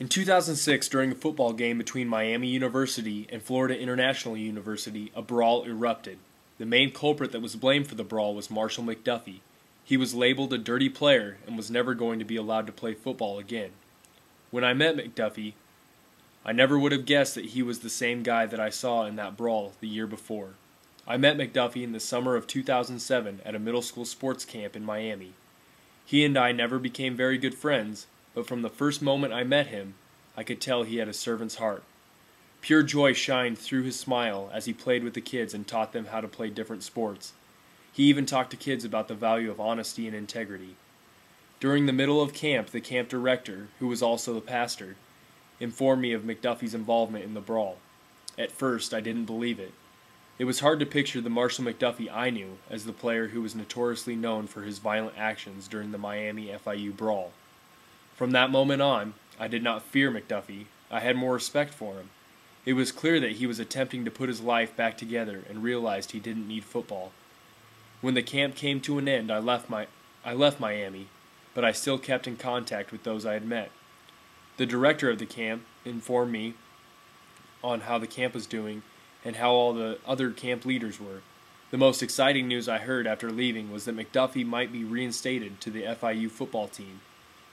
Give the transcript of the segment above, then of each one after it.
In 2006, during a football game between Miami University and Florida International University, a brawl erupted. The main culprit that was blamed for the brawl was Marshall McDuffie. He was labeled a dirty player and was never going to be allowed to play football again. When I met McDuffie, I never would have guessed that he was the same guy that I saw in that brawl the year before. I met McDuffie in the summer of 2007 at a middle school sports camp in Miami. He and I never became very good friends, but from the first moment I met him, I could tell he had a servant's heart. Pure joy shined through his smile as he played with the kids and taught them how to play different sports. He even talked to kids about the value of honesty and integrity. During the middle of camp, the camp director, who was also the pastor, informed me of McDuffie's involvement in the brawl. At first, I didn't believe it. It was hard to picture the Marshall McDuffie I knew as the player who was notoriously known for his violent actions during the Miami FIU brawl. From that moment on, I did not fear McDuffie. I had more respect for him. It was clear that he was attempting to put his life back together and realized he didn't need football. When the camp came to an end, I left Miami, but I still kept in contact with those I had met. The director of the camp informed me on how the camp was doing and how all the other camp leaders were. The most exciting news I heard after leaving was that McDuffie might be reinstated to the FIU football team.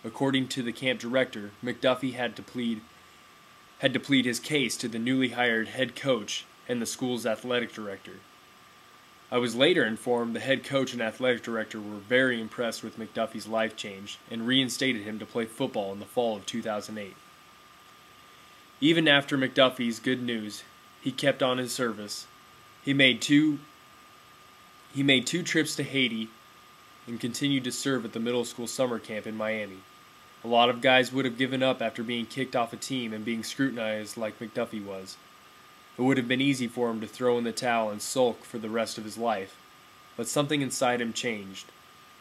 According to the camp director, McDuffie had to plead his case to the newly hired head coach and the school's athletic director. I was later informed the head coach and athletic director were very impressed with McDuffie's life change and reinstated him to play football in the fall of 2008. Even after McDuffie's good news, he kept on his service. He made two trips to Haiti and continued to serve at the middle school summer camp in Miami. A lot of guys would have given up after being kicked off a team and being scrutinized like McDuffie was. It would have been easy for him to throw in the towel and sulk for the rest of his life, but something inside him changed.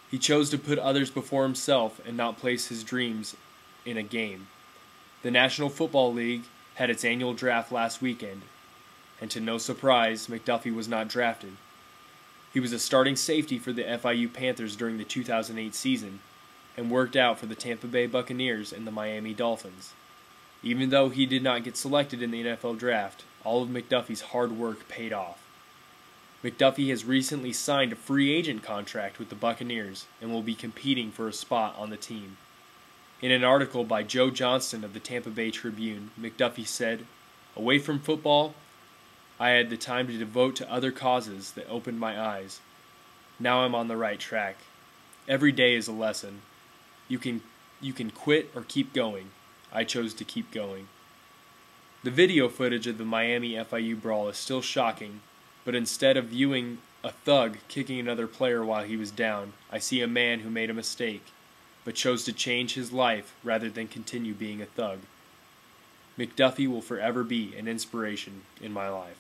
He chose to put others before himself and not place his dreams in a game. The National Football League had its annual draft last weekend, and to no surprise, McDuffie was not drafted. He was a starting safety for the FIU Panthers during the 2008 season and worked out for the Tampa Bay Buccaneers and the Miami Dolphins. Even though he did not get selected in the NFL draft, all of McDuffie's hard work paid off. McDuffie has recently signed a free agent contract with the Buccaneers and will be competing for a spot on the team. In an article by Joe Johnston of the Tampa Bay Tribune, McDuffie said, "Away from football, I had the time to devote to other causes that opened my eyes. Now I'm on the right track. Every day is a lesson. You can quit or keep going. I chose to keep going." The video footage of the Miami FIU brawl is still shocking, but instead of viewing a thug kicking another player while he was down, I see a man who made a mistake, but chose to change his life rather than continue being a thug. McDuffie will forever be an inspiration in my life.